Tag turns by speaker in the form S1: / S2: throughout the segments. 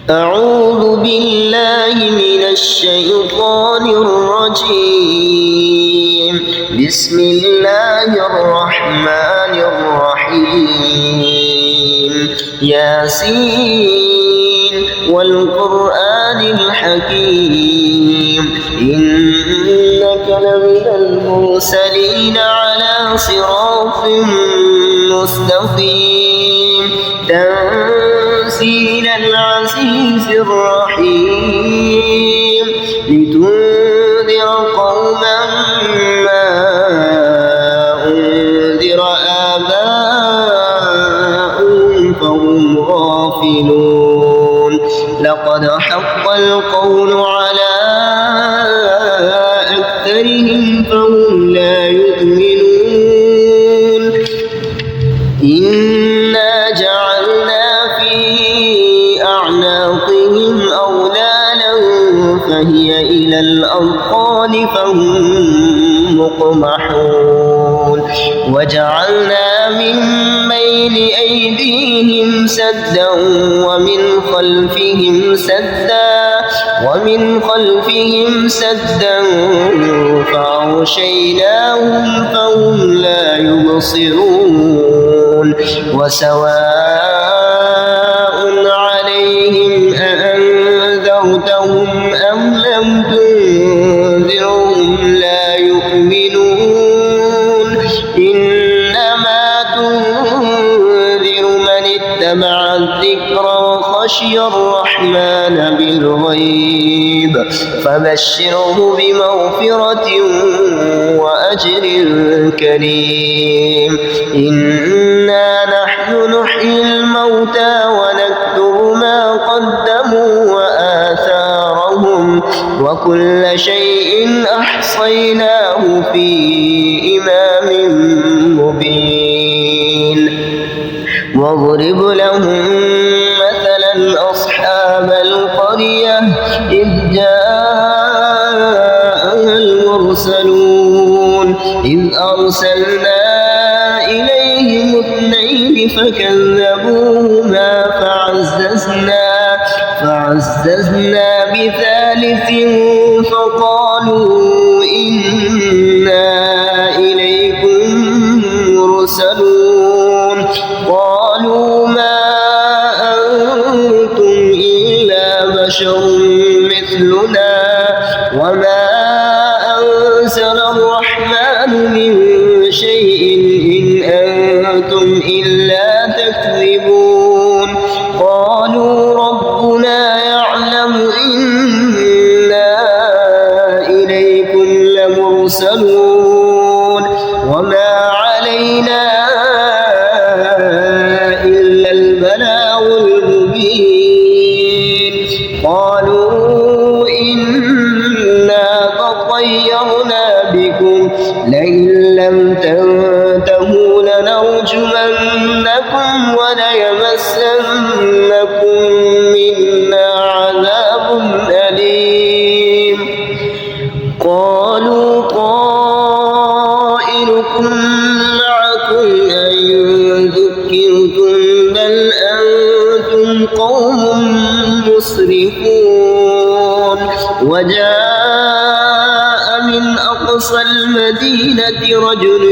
S1: أعوذ بالله من الشيطان الرجيم. بسم الله الرحمن الرحيم. ياسين والقرآن الحكيم إنك لمن المرسلين على صراط مستقيم تنزيل العزيز الرحيم لتنذر قوما ما أنذر آباؤهم فهم غافلون. لقد حق القول على أكثرهم فهم لا يؤمنون. إنا جعلنا في أعناقهم أغلالا فهي إلى الأذقان فهم مقمحون. وجعلنا من بين أيديهم سدا ومن خلفهم سدا فأغشيناهم فهم لا يبصرون. وسواء عليهم أأنذرتهم أم لم تنذرهم لا يؤمنون. إنما تنذر من اتبع الذكر وخشي الرحمن بالغيب فبشره بمغفرة وأجر كريم. إنا نحن نحيي الموتى ونكتب ما قدموا وآثارهم وكل شيء أحصيناه في إمام مبين. واضرب لهم مثلا أصحاب القرية إذ جاءها المرسلون إذ أرسلنا إليهم اثنين فكذبوهما فعززنا بثالث فقالوا إنا إليكم مرسلون. قالوا ما أنتم إلا بشر مثلنا وما أنزل الرحمن من شيء إن أنتم إلا تكذبون. قالوا ربنا يعلم إنا إليكم لمرسلون وما علينا إلا البلاغ المبين. قالوا إنا تطيرنا بكم لئن لم تنتهوا لنرجمنكم وليمسنكم منا عذاب أليم. قالوا طائركم معكم أئن ذكرتم بل أنتم قوم مسرفون. وجاء من أقصى المدينة رجل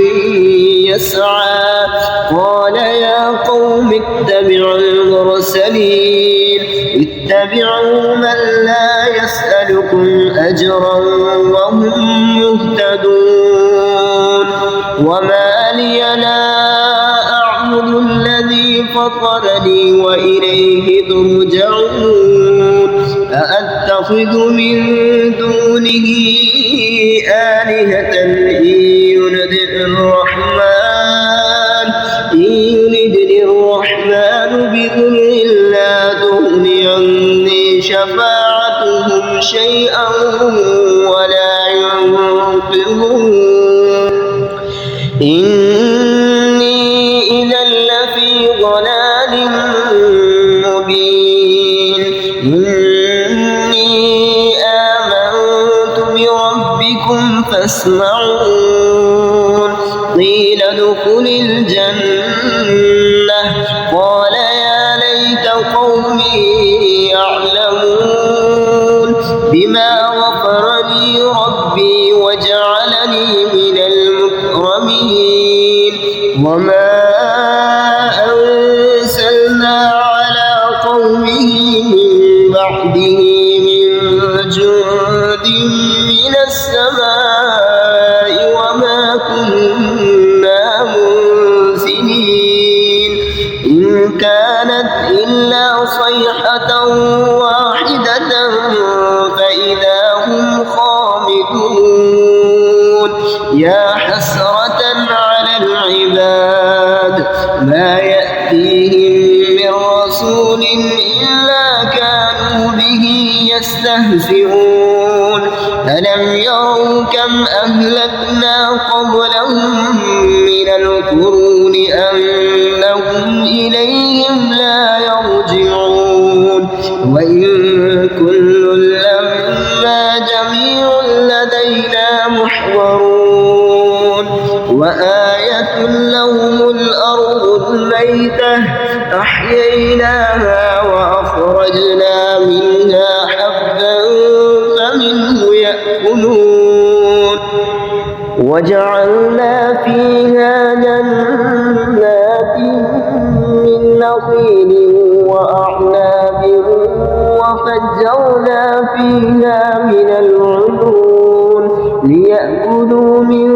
S1: يسعى قال يا قوم اتبعوا المرسلين اتبعوا من لا يسألكم أجرا وهم مهتدون. وما لي لا أعبد الذي فطرني وإليه ترجعون. أأتخذ من دونه آلهة إن يردني الرحمن بضر لا تغني عني شفاعتهم شيئا ولا ينقذون. إني إذا لفي ضلال مبين. إني آمنت بربكم فاسمعون. قيل ادخل الجنة قال يا ليت قومي بما غفر لي ربي وجعلني من المكرمين وما أرسلنا على قومه من بعده من جند من السماء وما كنا منزلين إن كانت إلا صيحة واحدة فإذا هم خامدون يا حسرة على العباد ما يأتيهم من رسول إلا كانوا به يستهزئون ألم يروا كم أهلكنا قبلهم من القرون أنهم إليهم لا يرجعون وإن كل لما جميع لدينا محضرون وآية لهم الأرض الميتة أحييناها وأخرجنا منها حبا فمنه يأكلون وجعلنا فيها جنات من نخيل وأعناب وفجرنا فيها من العيون ليأكلوا من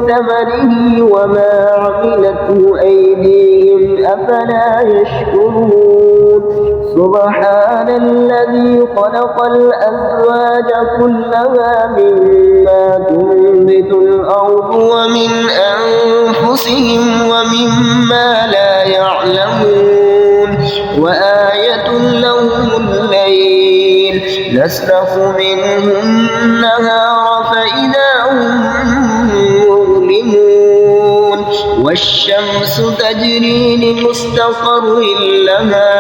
S1: ثمره وما عملته أيديهم أفلا يشكرون سبحان الذي خلق الأزواج كلها مما تنبت الأرض ومن أنفسهم ومما لا يعلمون وآية لهم الليل نسلخ منه النهار فإذا هم مظلمون والشمس تجري لمستقر لها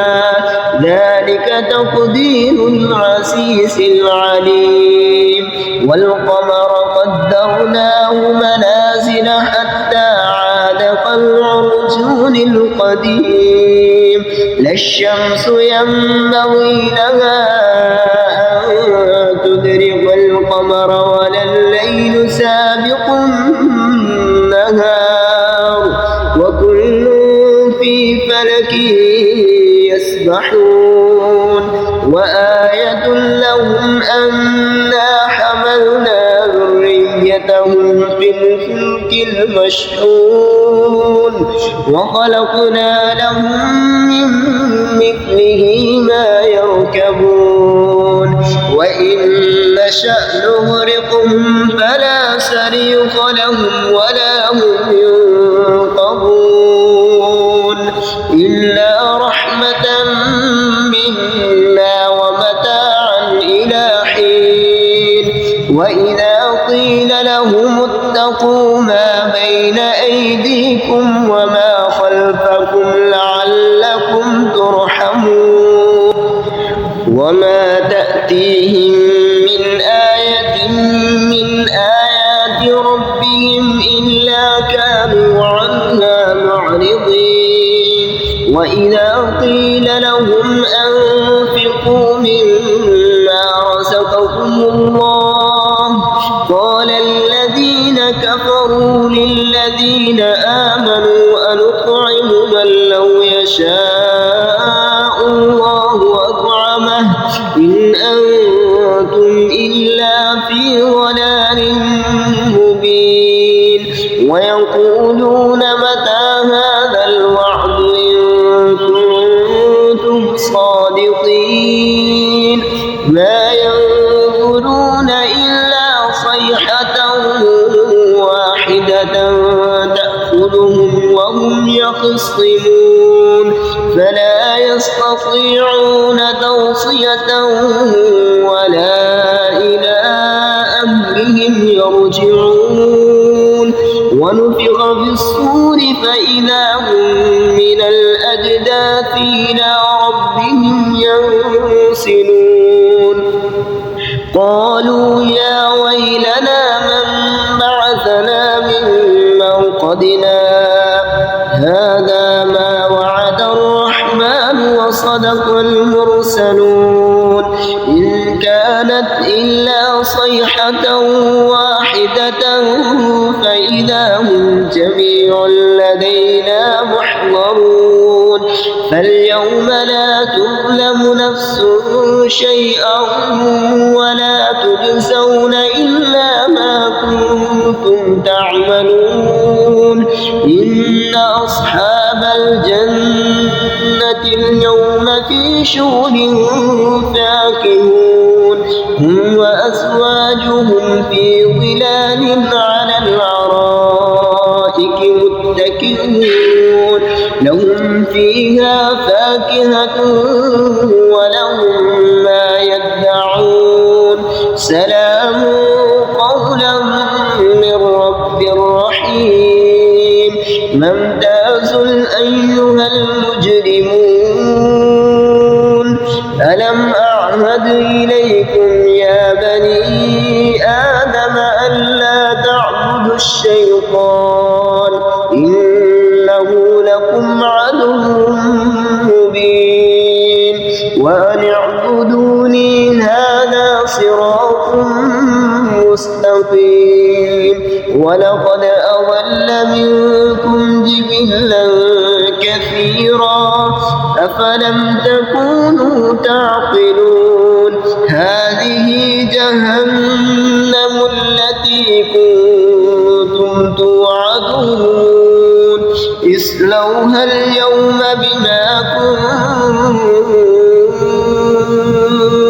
S1: ذلك تقدير العزيز العليم والقمر قدرناه منازل حتى عاد كالعرجون القديم لا الشمس ينبغي لها أن تدرك القمر ولا الليل سابق النهار وكل في فلك يسبحون وآية لهم أنا حملنا ذريتهم في الفلك المشحون وخلقنا لهم من مثله ما يركبون وإن نشأ نغرقهم فلا صريخ لهم ولا هم ينقذون إلا رحمة منا ومتاعا إلى حين وإذا قيل لهم اتقوا ما بين أيديكم وما خلفكم لعلكم ترحمون وما تأتيهم من آية من آيات ربهم إلا كانوا عنها معرضين وإذا قيل لهم أنفقوا مما رزقكم الله قال الذين كفروا للذين آمنوا أنطعم من لو يشاء الله أطعمه إن أنتم إلا في ضلال مبين ويقولون متى هذا الوعد إن كنتم صادقين ما ينظرون إلا صيحة واحدة تأخذهم وهم يخصمون فلا يستطيعون توصية ولا إلى أهلهم يرجعون ونفخ في الصور فإذا هم من الأجداث إلى ربهم ينسلون قالوا يا ويلنا من بعثنا من مرقدنا هذا ما وعد الرحمن وصدق والمرسلون إن كانت إلا صيحة واحدة فإذا هم جميع لدينا محضرون فاليوم لا تظلم نفس شيئا ولا تجزون إلا ما كنتم تعملون إن أصحاب الجنة اليوم في شغل فاكهون هم وأزواجهم في ظلال على الأرائك متكئون لهم فيها فاكهة ولهم ما يدعون سلام قولا من رب رحيم ممتاز أيها المجرمون ألم أعهد إليكم يا بني آدم ألا تعبدوا الشيطان إنه لكم عدو مبين وأن اعبدوني هذا صراط مستقيم ولقد أضل منكم جبلا كثيرا أفلم تكونوا تعقلون هذه جهنم التي كنتم توعدون اصلوها اليوم بما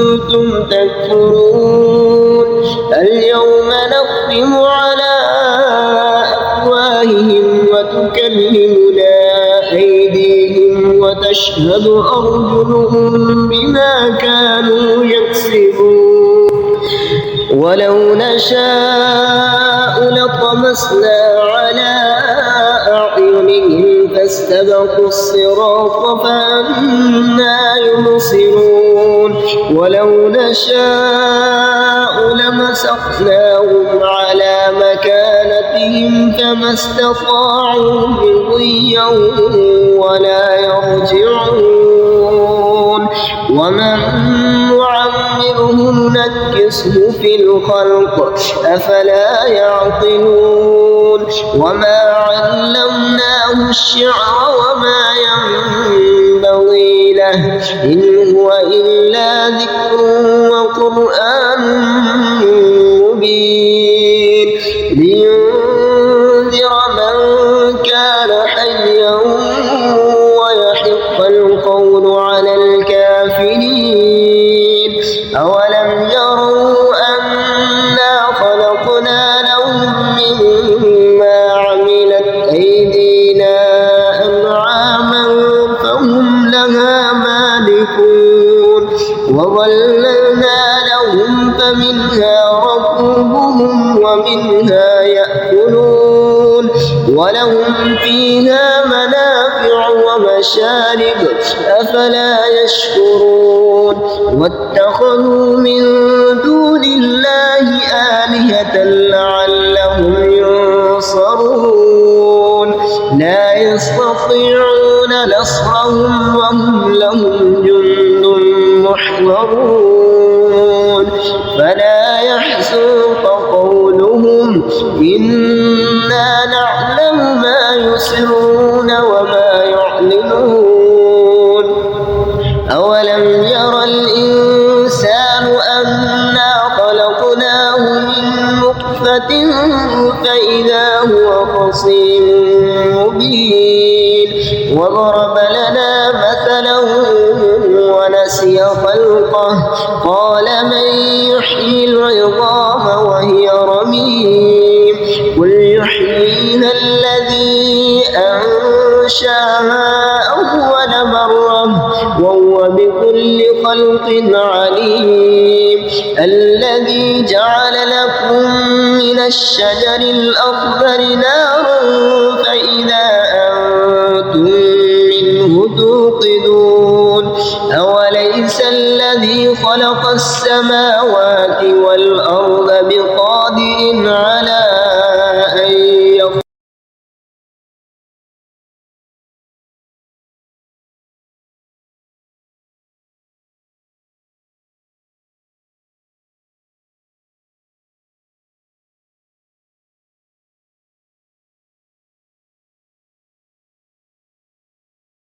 S1: كنتم تكفرون اليوم نختم على أفواههم وتكلمنا أيديهم وتشهد أرجلهم بما كانوا يكسبون ولو نشاء لطمسنا على أعينهم فاستبقوا الصراط فأنى يبصرون ولو نشاء لمسخناهم على مكانتهم فما استطاعوا مضيا ولا يرجعون ومن نعمره ننكسه في الخلق أفلا يعقلون وما علمناه الشعر وما ينبغي له إن هو إلا ذكر وقرآن مبين لينذر من كان حيا ويحق القول على الكافرين أولم يروا أنا خلقنا لهم مما عملت أيدينا أنعاما فهم لها مالكون وظللنا لهم فمنها ركوبهم ومنها يأكلون ولهم فيها منافع ومشارب أفلا يشكرون واتخذوا من دون الله آلهة لعلهم ينصرون لا يستطيعون نصرهم وهم لهم جند محضرون فلا يحزنك قولهم إنا نعلم ما يسرون وما يعلنون أولم ير الإنسان أنا خلقناه من نطفة فإذا هو خصيم مبين وضرب لنا مثلا ونسي خلقه قال من يحيي العظام وهي رميم قل يحييها الذي أنشاها أول مرة وهو بكل خلق عليم الذي جعل لكم من الشجر الأخضر نارا فإذا أنتم منه توقدون أوليس الذي خلق السماوات والأرض بقادر